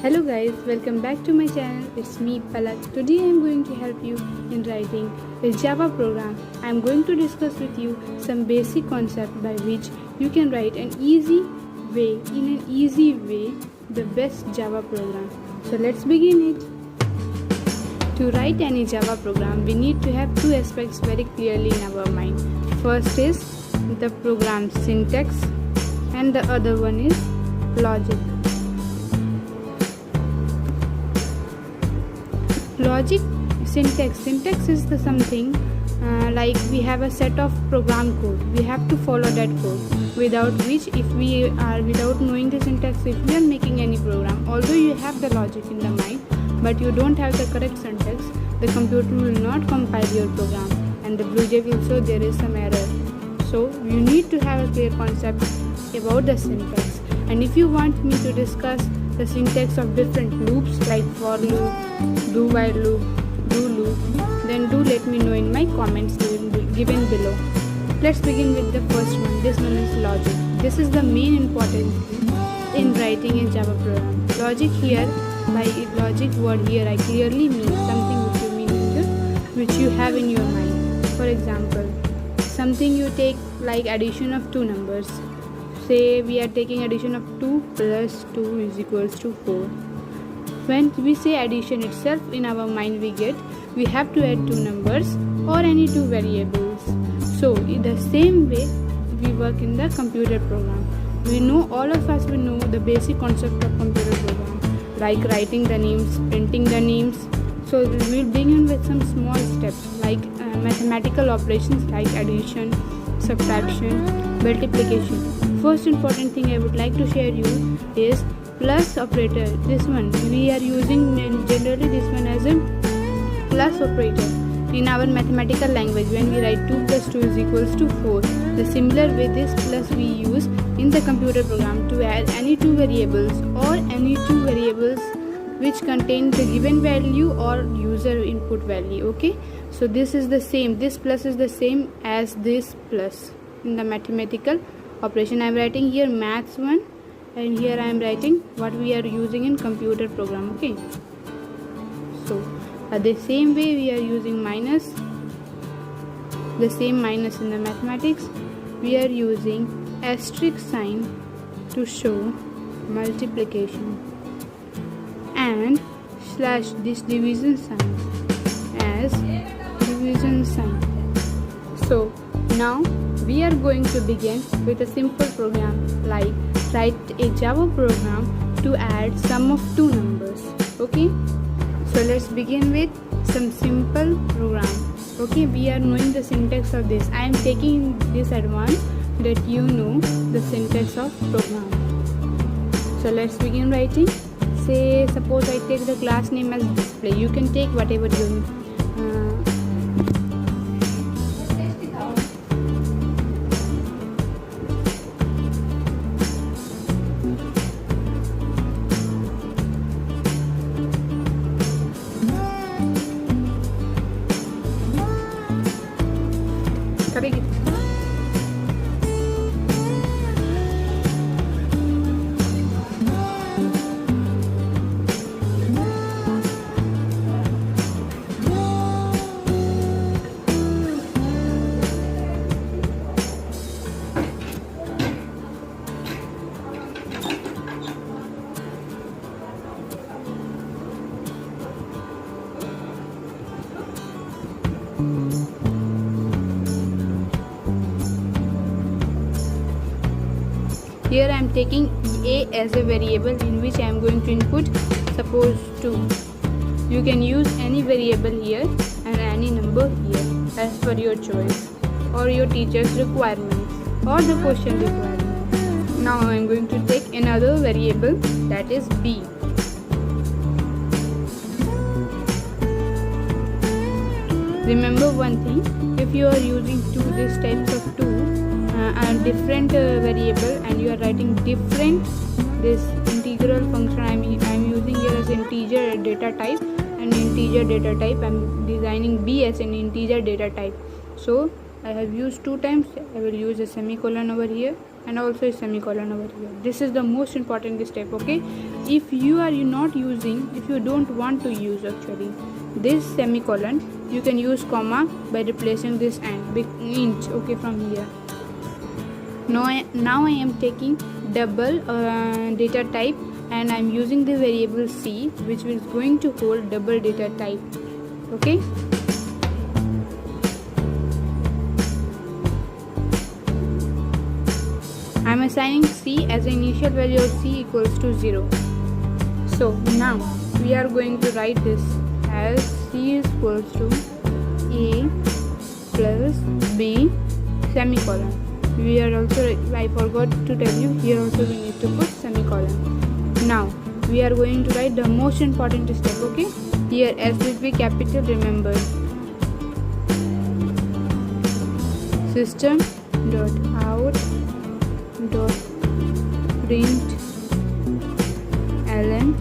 Hello guys, welcome back to my channel. It's me Palak. Today I am going to help you in writing a Java program. I am going to discuss with you some basic concept by which you can write in an easy way the best Java program. So let's begin it. To write any Java program, we need to have two aspects very clearly in our mind. First is the program syntax and the other one is logic. Logic, syntax is the something like we have a set of program code. We have to follow that code, without which if we are without knowing the syntax, if we are making any program, although you have the logic in the mind but you don't have the correct syntax, the computer will not compile your program and the BlueJ will show there is some error. So you need to have a clear concept about the syntax. And if you want me to discuss the syntax of different loops like for loop, do while loop, do loop, then do let me know in my comments given below. Let's begin with the first one. This one is logic. This is the main important thing in writing a Java program. Logic here, by logic word here, I clearly mean something which you have in your mind. For example, something you take like addition of two numbers. Say we are taking addition of 2 plus 2 is equals to 4. When we say addition itself, in our mind we have to add two numbers or any two variables. So in the same way we work in the computer program. We know, all of us will know the basic concept of computer program, like writing the names, printing the names. So we will begin with some small steps like mathematical operations like addition, subtraction, multiplication. First important thing I would like to share you is plus operator. This one we are using generally this one as a plus operator in our mathematical language. When we write 2 plus 2 is equals to 4, the similar way this plus we use in the computer program to add any two variables or any two variables which contain the given value or user input value. Okay, so this is the same, this plus is the same as this plus in the mathematical operation. I am writing here maths 1 and here I am writing what we are using in computer program. Okay, so the same way we are using minus, the same minus in the mathematics, we are using asterisk sign to show multiplication and slash this division sign as division sign. So now we are going to begin with a simple program like write a Java program to add sum of two numbers. Okay, so let's begin with some simple program. Okay, we are knowing the syntax of this. I am taking this advance that you know the syntax of program. So let's begin writing. Say suppose I take the class name as display. You can take whatever you करेगी. Here I am taking a as a variable in which I am going to input suppose 2. You can use any variable here and any number here as per your choice or your teacher's requirements or the question requirement. Now I am going to take another variable, that is b. Remember one thing, if you are using these types of two and different variable and you are writing different this integral function, I am using here as integer data type and integer data type. I am designing b as an integer data type. So I have used two times. I will use a semicolon over here and also a semicolon over here. This is the most important step. Okay, if you don't want to use actually this semicolon, you can use comma by replacing this int, okay, from here. Now I am taking double data type, and I am using the variable c, which is going to hold double data type, okay. I am assigning c as the initial value of c equals to 0. So now we are going to write this as c is equals to a plus b semicolon. We are also, I forgot to tell you, here also we need to put semicolon. Now we are going to write the most important step, okay. Here s will be capital, remember. System dot out dot print ln,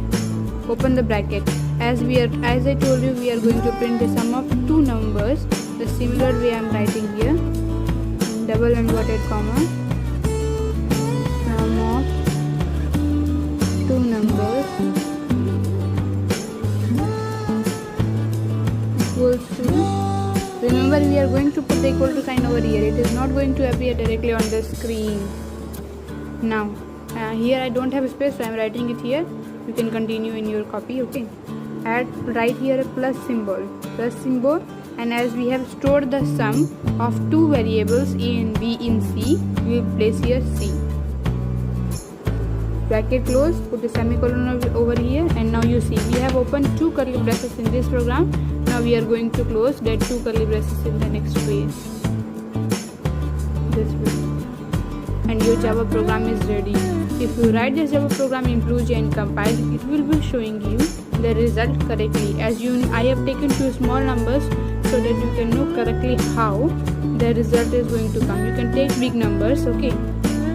open the bracket. As I told you, we are going to print the sum of two numbers. The similar way I am writing here, double inverted comma, sum of two numbers equals to, remember we are going to put the equal to sign over here. It is not going to appear directly on the screen. Now here I don't have a space, so I am writing it here. You can continue in your copy, okay. Write here a plus symbol, and as we have stored the sum of two variables a and b in c, we will place here c. Bracket close, put a semicolon over here, and now you see we have opened two curly braces in this program. Now we are going to close that two curly braces in the next phase, this way, and your Java program is ready. If you write this Java program in BlueJ and compile, it will be showing you the result correctly. I have taken two small numbers so that you can know correctly how the result is going to come. You can take big numbers, okay,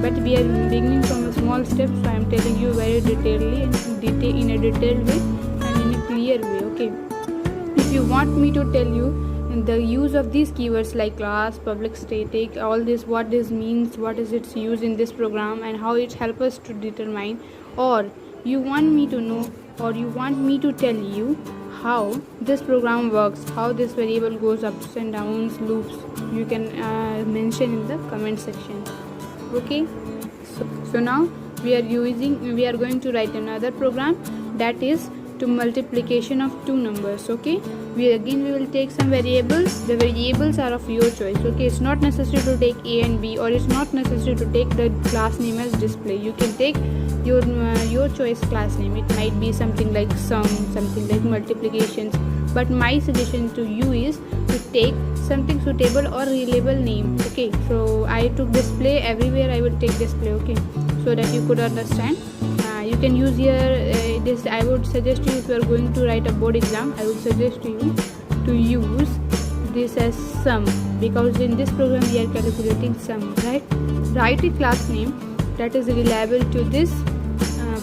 but we are beginning from a small step, so I am telling you very in a detailed way and in a clear way, okay. If you want me to tell you the use of these keywords like class, public, static, all this, what this means, what is its use in this program, and how it helps us to determine, or you want me to know, or you want me to tell you how this program works, how this variable goes ups and downs, loops, you can mention in the comment section, okay. So now we are going to write another program, that is to multiplication of two numbers, okay. We will take some variables. The variables are of your choice, okay. It's not necessary to take a and b, or it's not necessary to take the class name as display. You can take your choice class name. It might be something like sum, something like multiplications, but my suggestion to you is to take something suitable or reliable name, okay. So I took display, everywhere I will take display, okay, so that you could understand. You can use here this. I would suggest you, if you are going to write a board exam, I would suggest to you to use this as sum, because in this program we are calculating sum, right. Write a class name that is reliable to this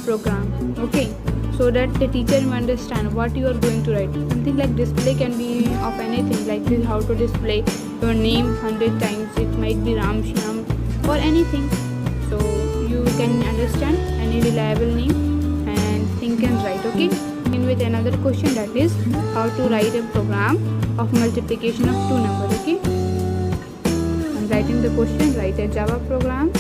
program, okay, so that the teacher will understand what you are going to write. Something like display can be of anything, like this, how to display your name 100 times. It might be Ram Shyam or anything, so you can understand any reliable name and think and write, okay. In with another question, that is how to write a program of multiplication of two numbers, okay. I'm writing the question, write a Java program.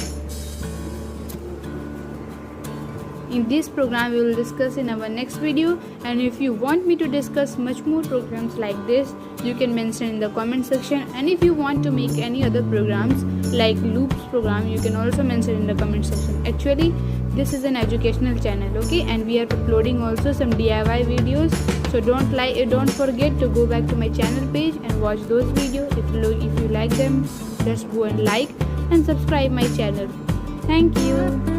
In this program we will discuss in our next video, and if you want me to discuss much more programs like this, you can mention in the comment section. And if you want to make any other programs like loops program, you can also mention in the comment section. Actually this is an educational channel, okay, and we are uploading also some DIY videos, so don't forget to go back to my channel page and watch those videos. If you like them, just go and like and subscribe my channel. Thank you.